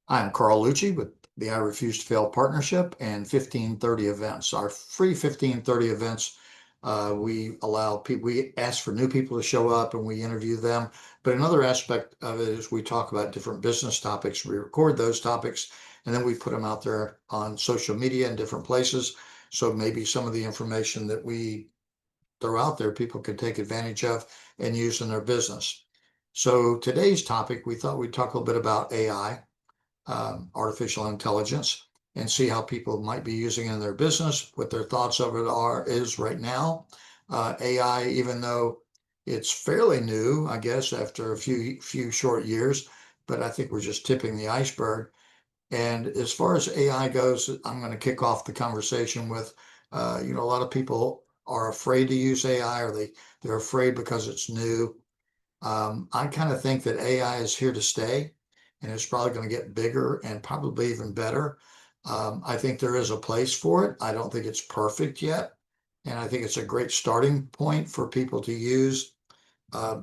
I'm Carl Lucci with the I Refuse to Fail Partnership and 1530 events. Our free 1530 events, we allow people, we ask for new people to show up and we interview them. But another aspect of it is we talk about different business topics. We record those topics and then we put them out there on social media in different places. So maybe some of the information that we throw out there, people can take advantage of and use in their business. So today's topic, we thought we'd talk a little bit about AI, artificial intelligence, and see how people might be using it in their business, what their thoughts of it is right now. AI, even though it's fairly new, I guess, after a few short years, but I think we're just tipping the iceberg. And as far as AI goes, I'm going to kick off the conversation with, a lot of people are afraid to use AI, or they're afraid because it's new. I kind of think that AI is here to stay, and it's probably going to get bigger and probably even better. I think there is a place for it. I don't think it's perfect yet, and I think it's a great starting point for people to use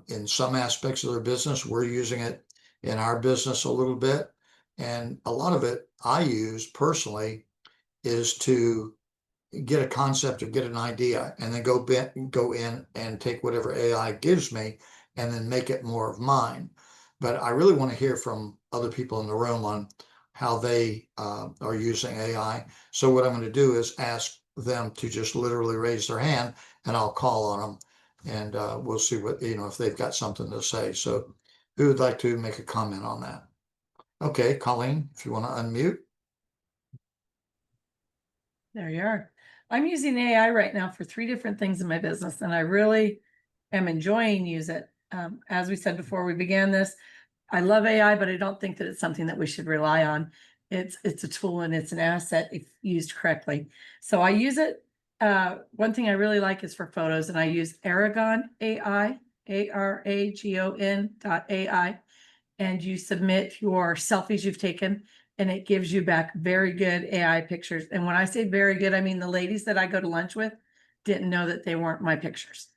in some aspects of their business. We're using it in our business a little bit, and a lot of it I use personally is to get a concept or get an idea and then go in and take whatever AI gives me and then make it more of mine. But I really want to hear from other people in the room on how they are using AI. So what I'm going to do is ask them to just literally raise their hand and I'll call on them and we'll see what, if they've got something to say. So who would like to make a comment on that? Okay, Colleen, if you want to unmute. There you are. I'm using AI right now for 3 different things in my business, and I really am enjoying use it. As we said before we began this, I love AI, but I don't think that it's something that we should rely on. It's a tool and it's an asset if used correctly. So I use it. One thing I really like is for photos, and I use Aragon AI, ARAGON.ai, and you submit your selfies you've taken, and it gives you back very good AI pictures. And when I say very good, I mean the ladies that I go to lunch with didn't know that they weren't my pictures.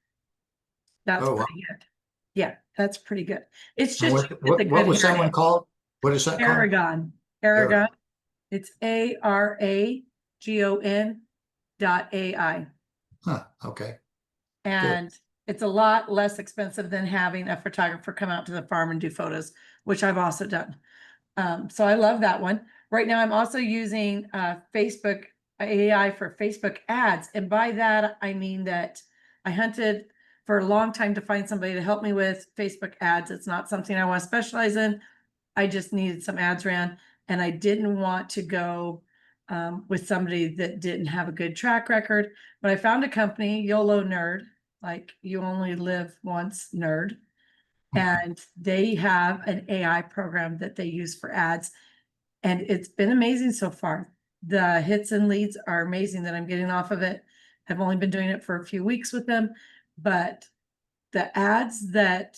That's Oh, wow. pretty good. Yeah, that's pretty good. It's And just what was that one called? What is that called? Aragon. Aragon. It's ARAGON.ai. Huh, okay. And it's a lot less expensive than having a photographer come out to the farm and do photos, which I've also done. So I love that one. Right now, I'm also using Facebook AI for Facebook ads. And by that, I mean that I hunted for a long time to find somebody to help me with Facebook ads. It's not something I want to specialize in. I just needed some ads ran, and I didn't want to go with somebody that didn't have a good track record. But I found a company, YOLO Nerd, like you only live once nerd. And they have an AI program that they use for ads. And it's been amazing so far. The hits and leads are amazing that I'm getting off of it. I've only been doing it for a few weeks with them, but the ads that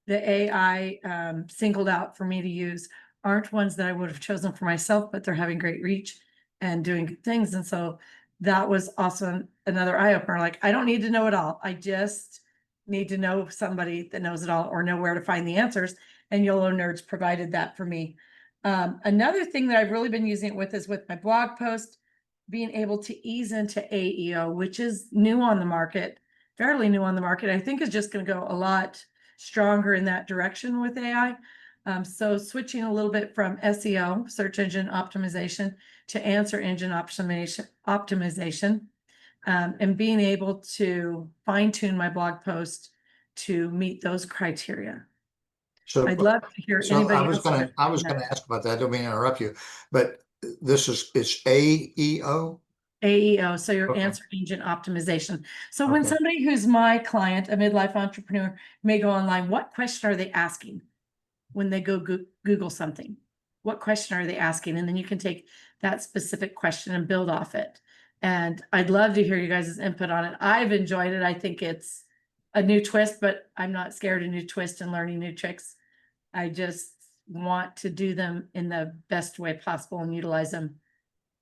the AI singled out for me to use aren't ones that I would have chosen for myself, but they're having great reach and doing good things. And so that was also another eye opener. Like, I don't need to know it all. I just need to know somebody that knows it all or know where to find the answers. And YOLO Nerds provided that for me. Another thing that I've really been using it with is with my blog post, being able to ease into AEO, which is new on the market, fairly new on the market. I think is just going to go a lot stronger in that direction with AI. So switching a little bit from SEO, search engine optimization, to answer engine optimization, and being able to fine tune my blog post to meet those criteria. So, I'd love to hear so I anybody was else. gonna ask about that. I don't mean to interrupt you, but it's AEO. AEO, so your Okay. answer engine optimization. So when Okay. somebody who's my client, a midlife entrepreneur, may go online, what question are they asking when they go Google something? What question are they asking? And then you can take that specific question and build off it. And I'd love to hear you guys' input on it. I've enjoyed it. I think it's a new twist, but I'm not scared of new twists and learning new tricks. I just want to do them in the best way possible and utilize them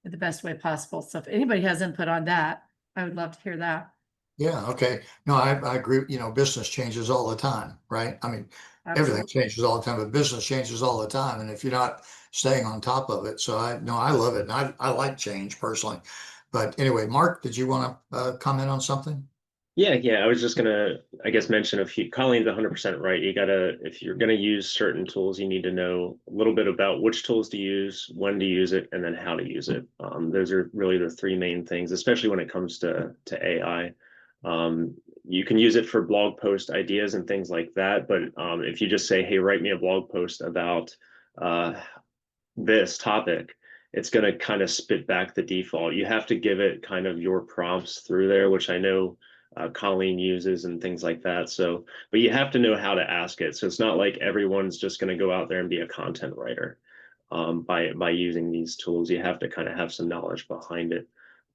in the best way possible. So if anybody has input on that, I would love to hear that. Yeah. Okay. No, I agree. Business changes all the time, right? I mean, everything Absolutely. changes all the time, but business changes all the time. And if you're not staying on top of it, so I love it. And I like change personally. But anyway, Mark, did you want to comment on something? Yeah. I was just gonna, I guess, mention a few. Colleen's 100% right. You gotta, if you're gonna use certain tools, you need to know a little bit about which tools to use, when to use it, and then how to use it. Those are really the three main things, especially when it comes to AI. You can use it for blog post ideas and things like that, but if you just say, "Hey, write me a blog post about uh, this topic," it's going to kind of spit back the default. You have to give it kind of your prompts through there, which I know Colleen uses and things like that. So, but you have to know how to ask it. So it's not like everyone's just going to go out there and be a content writer by using these tools. You have to kind of have some knowledge behind it.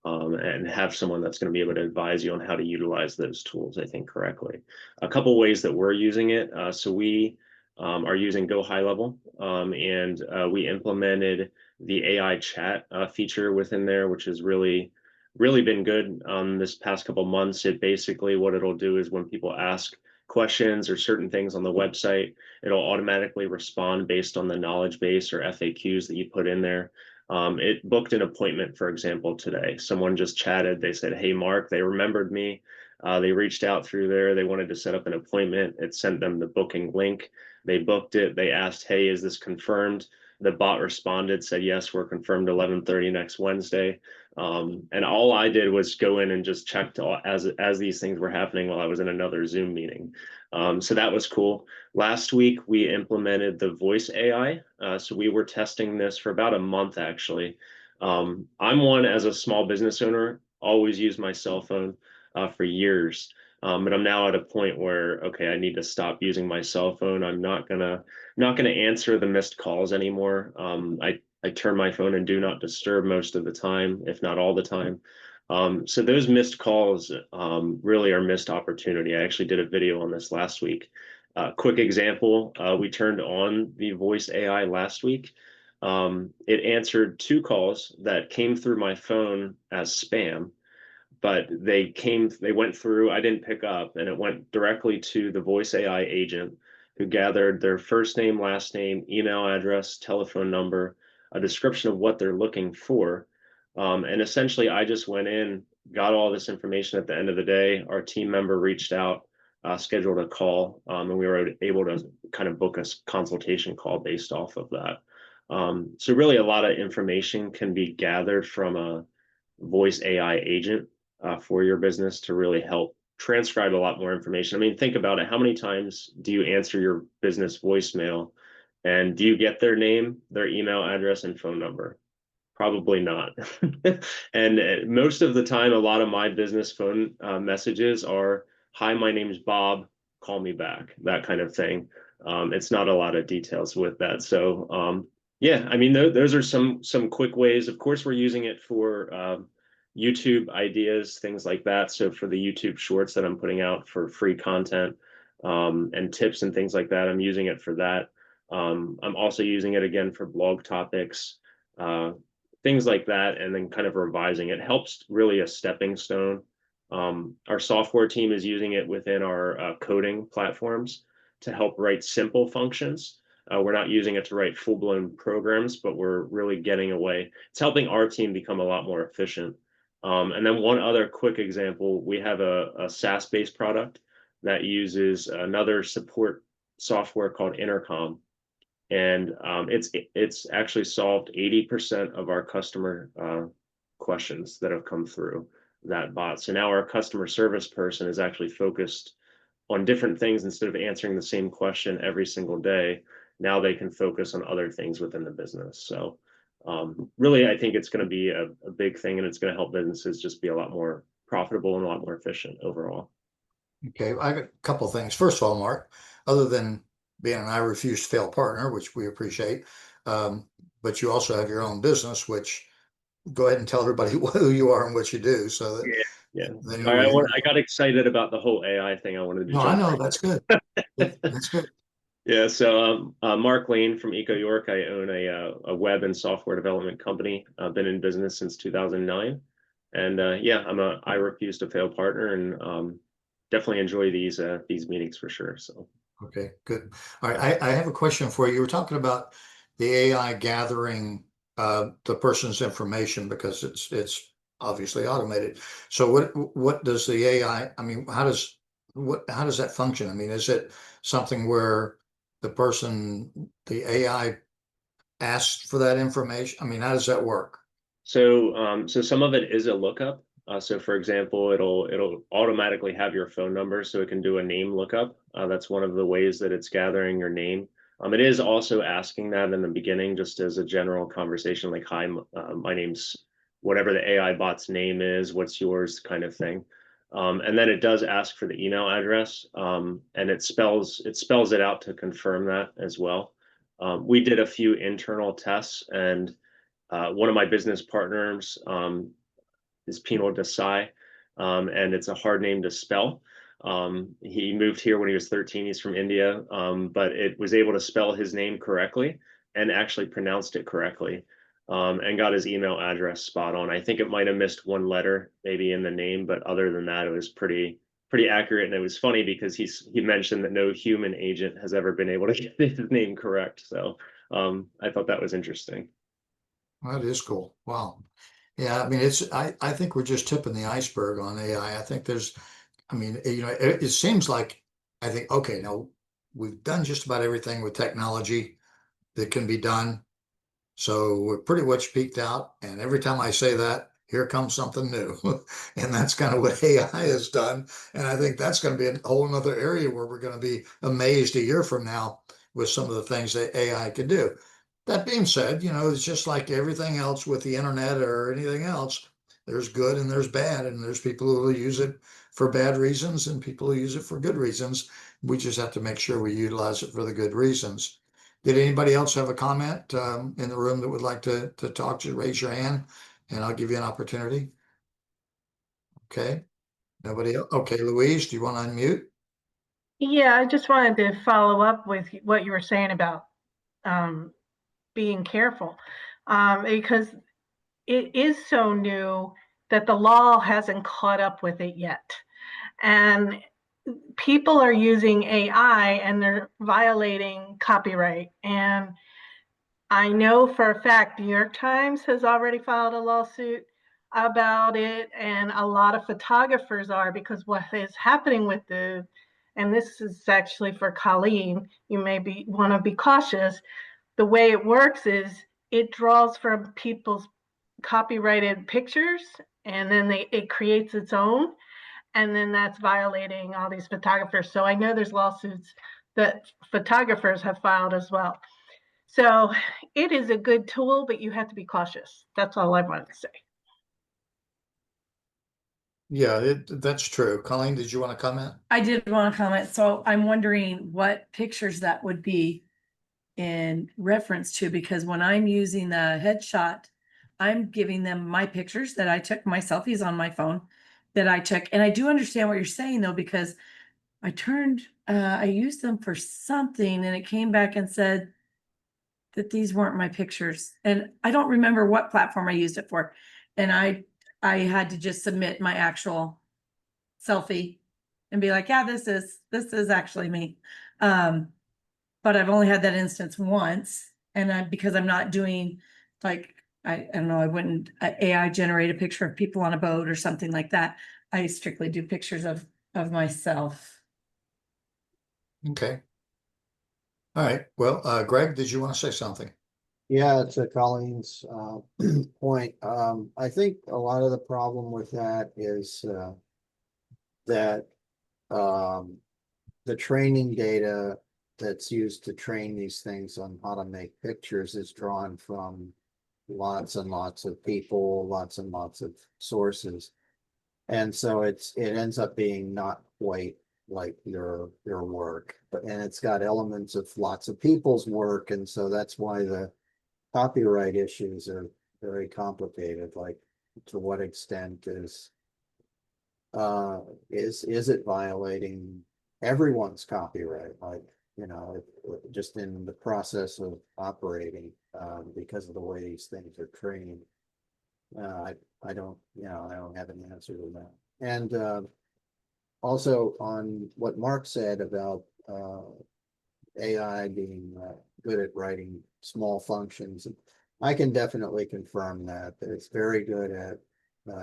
And have someone that's going to be able to advise you on how to utilize those tools, I think, correctly. A couple ways that we're using it. So we are using Go High Level, and we implemented the AI chat feature within there, which has really been good this past couple months. It basically, what it'll do is when people ask questions or certain things on the website, it'll automatically respond based on the knowledge base or FAQs that you put in there. It booked an appointment, for example, today. Someone just chatted. They said, "Hey, Mark," they remembered me. They reached out through there. They wanted to set up an appointment. It sent them the booking link. They booked it. They asked, "Hey, is this confirmed?" The bot responded, said, "Yes, we're confirmed 11:30 next Wednesday." And all I did was go in and just checked as these things were happening while I was in another Zoom meeting. So that was cool. Last week, we implemented the voice AI. So we were testing this for about a month, actually. I'm one, as a small business owner, always use my cell phone for years. But I'm now at a point where, okay, I need to stop using my cell phone. I'm not gonna answer the missed calls anymore. I turn my phone in do not disturb most of the time, if not all the time. So those missed calls really are missed opportunity. I actually did a video on this last week. Quick example, we turned on the voice AI last week. It answered 2 calls that came through my phone as spam, but they went through, I didn't pick up, and it went directly to the voice AI agent, who gathered their first name, last name, email address, telephone number, a description of what they're looking for. And essentially, I just went in, got all this information. At the end of the day, our team member reached out, scheduled a call, and we were able to kind of book a consultation call based off of that. So really, a lot of information can be gathered from a voice AI agent for your business to really help transcribe a lot more information. I mean, think about it. How many times do you answer your business voicemail, and do you get their name, their email address, and phone number? Probably not. And most of the time, a lot of my business phone messages are, "Hi, my name's Bob, call me back," that kind of thing. It's not a lot of details with that. So yeah, I mean, those are some quick ways. Of course, we're using it for YouTube ideas, things like that. So for the YouTube shorts that I'm putting out for free content and tips and things like that, I'm using it for that. I'm also using it again for blog topics, things like that, and then kind of revising it. Helps really a stepping stone. Our software team is using it within our coding platforms to help write simple functions. We're not using it to write full-blown programs, but we're really getting away. It's helping our team become a lot more efficient. And then one other quick example, we have a SaaS-based product that uses another support software called Intercom. And it's actually solved 80% of our customer questions that have come through that bot. So now our customer service person is actually focused on different things instead of answering the same question every single day. Now they can focus on other things within the business. So really, I think it's going to be a big thing, and it's going to help businesses just be a lot more profitable and a lot more efficient overall. Okay, I got a couple of things. First of all, Mark, other than being an I refuse to fail partner, which we appreciate, but you also have your own business, which go ahead and tell everybody who you are and what you do, so that Yeah. they know. Sorry, I got excited about the whole AI thing. I wanted to No, I jump. know that's good. That's good. Yeah, so Mark Lane from Eco York. I own a web and software development company. I've been in business since 2009, and yeah, I'm I refuse to fail partner, and definitely enjoy these meetings for sure. So Okay, good. All right, I have a question for you. You were talking about the AI gathering the person's information because it's obviously automated. So what does the AI, I mean, how does that function? I mean, is it something where the AI asks for that information? I mean, how does that work? So some of it is a lookup. So for example, it'll automatically have your phone number, so it can do a name lookup. That's one of the ways that it's gathering your name. It is also asking that in the beginning, just as a general conversation, like, "Hi, my name's whatever the AI bot's name is. What's yours?" kind of thing. And then it does ask for the email address, and it spells it out to confirm that as well. We did a few internal tests, and one of my business partners is Pino Desai, and it's a hard name to spell. He moved here when he was 13. He's from India, but it was able to spell his name correctly and actually pronounced it correctly, and got his email address spot on. I think it might have missed one letter maybe in the name, but other than that, it was pretty accurate. And it was funny because he mentioned that no human agent has ever been able to get his name correct. So I thought that was interesting. That is cool. Wow. Yeah, I mean, I think we're just tipping the iceberg on AI. I think I mean, it seems like, I think, okay, now we've done just about everything with technology that can be done. So we're pretty much peaked out. And every time I say that, here comes something new. And that's kind of what AI has done. And I think that's going to be a whole nother area where we're going to be amazed a year from now with some of the things that AI can do. That being said, it's just like everything else with the internet or anything else. There's good and there's bad, and there's people who will use it for bad reasons and people who use it for good reasons. We just have to make sure we utilize it for the good reasons. Did anybody else have a comment in the room that would like to talk? Just raise your hand and I'll give you an opportunity. Okay. Nobody else? Okay, Louise, do you want to unmute? Yeah, I just wanted to follow up with what you were saying about um, being careful, because it is so new that the law hasn't caught up with it yet. And people are using AI and they're violating copyright. And I know for a fact New York Times has already filed a lawsuit about it, and a lot of photographers are, because what is happening with and this is actually for Colleen, you may want to be cautious. The way it works is it draws from people's copyrighted pictures, and then it creates its own, and then that's violating all these photographers. So I know there's lawsuits that photographers have filed as well. So it is a good tool, but you have to be cautious. That's all I wanted to say. Yeah, that's true. Colleen, did you want to comment? I did want to comment. So I'm wondering what pictures that would be in reference to, because when I'm using the headshot, I'm giving them my pictures that I took, my selfies on my phone that I took. And I do understand what you're saying though, because I used them for something and it came back and said that these weren't my pictures. And I don't remember what platform I used it for. And I had to just submit my actual selfie and be like, yeah, this is actually me. But I've only had that instance once, and because I'm not doing, like, I don't know, I wouldn't AI generate a picture of people on a boat or something like that. I strictly do pictures of myself. Okay. All right. Well, Greg, did you want to say something? Yeah, to Colleen's point, I think a lot of the problem with that is that the training data that's used to train these things on how to make pictures is drawn from lots and lots of people, lots and lots of sources. And so it ends up being not quite like your work, and it's got elements of lots of people's work, and so that's why the copyright issues are very complicated. Like, to what extent is it violating everyone's copyright? Like, just in the process of operating, because of the way these things are trained. I don't, I don't have an answer to that. And also on what Mark said about AI being good at writing small functions. I can definitely confirm that it's very good at,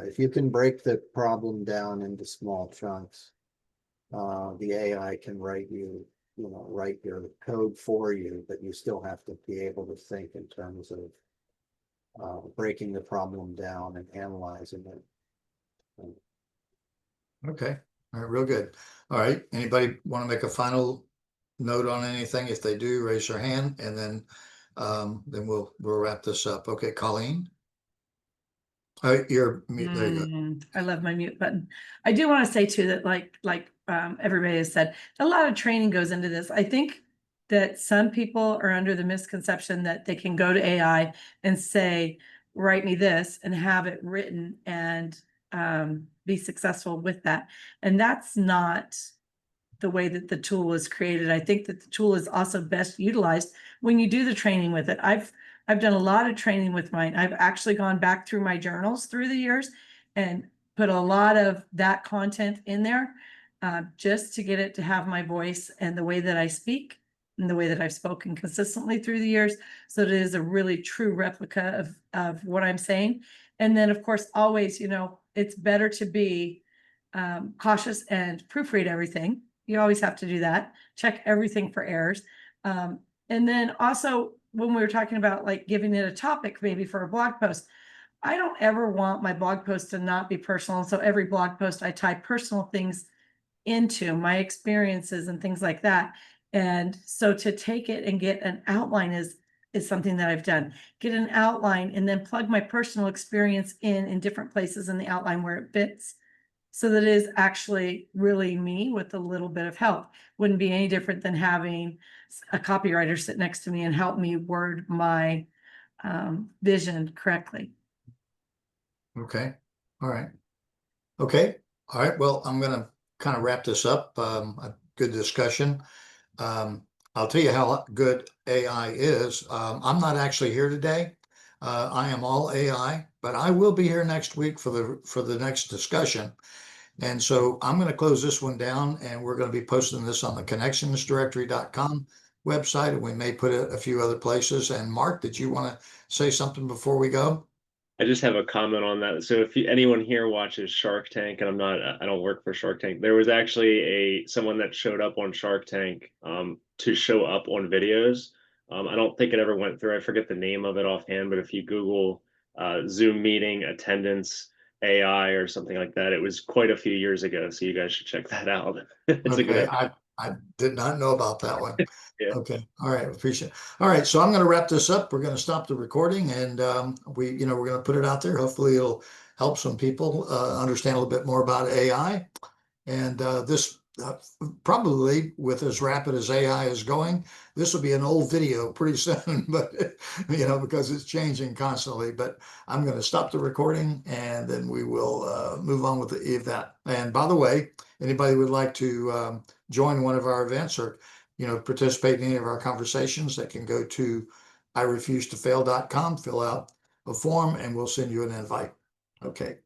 if you can break the problem down into small chunks, the AI can write your code for you, but you still have to be able to think in terms of breaking the problem down and analyzing it. Okay, all right, real good. All right, anybody want to make a final note on anything? If they do, raise their hand, and then we'll wrap this up. Okay, Colleen? You're mute, there you go. I love my mute button. I do want to say too that like everybody has said, a lot of training goes into this. I think that some people are under the misconception that they can go to AI and say, write me this, and have it written and be successful with that. And that's not the way that the tool was created. I think that the tool is also best utilized when you do the training with it. I've done a lot of training with mine. I've actually gone back through my journals through the years and put a lot of that content in there just to get it to have my voice and the way that I speak and the way that I've spoken consistently through the years. So it is a really true replica of what I'm saying. And then, of course, always, it's better to be cautious and proofread everything. You always have to do that. Check everything for errors. And then also, when we were talking about like giving it a topic maybe for a blog post, I don't ever want my blog post to not be personal. And so every blog post I tie personal things into my experiences and things like that. And so to take it and get an outline is something that I've done. Get an outline and then plug my personal experience in different places in the outline where it fits, so that it is actually really me with a little bit of help. Wouldn't be any different than having a copywriter sit next to me and help me word my vision correctly. Okay, all right. Okay, all right, well, I'm gonna kind of wrap this up. A good discussion. I'll tell you how good AI is. I'm not actually here today. I am all AI, but I will be here next week for the next discussion. And so I'm going to close this one down, and we're going to be posting this on the connectionsdirectory.com website, and we may put it a few other places. And Mark, did you want to say something before we go? I just have a comment on that. So if anyone here watches Shark Tank, and I don't work for Shark Tank, there was actually someone that showed up on Shark Tank to show up on videos. I don't think it ever went through. I forget the name of it offhand, but if you Google Zoom meeting attendance AI or something like that, it was quite a few years ago. So you guys should check that out. It's a good idea. I did not know about that one. Yeah. Okay, all right, appreciate it. All right, so I'm going to wrap this up. We're going to stop the recording, and we're going to put it out there. Hopefully it'll help some people understand a little bit more about AI. And this probably, with as rapid as AI is going, this will be an old video pretty soon, but because it's changing constantly. But I'm going to stop the recording, and then we will move on with the event. And by the way, anybody would like to join one of our events or participate in any of our conversations, they can go to iRefuseToFail.com, fill out a form, and we'll send you an invite. Okay.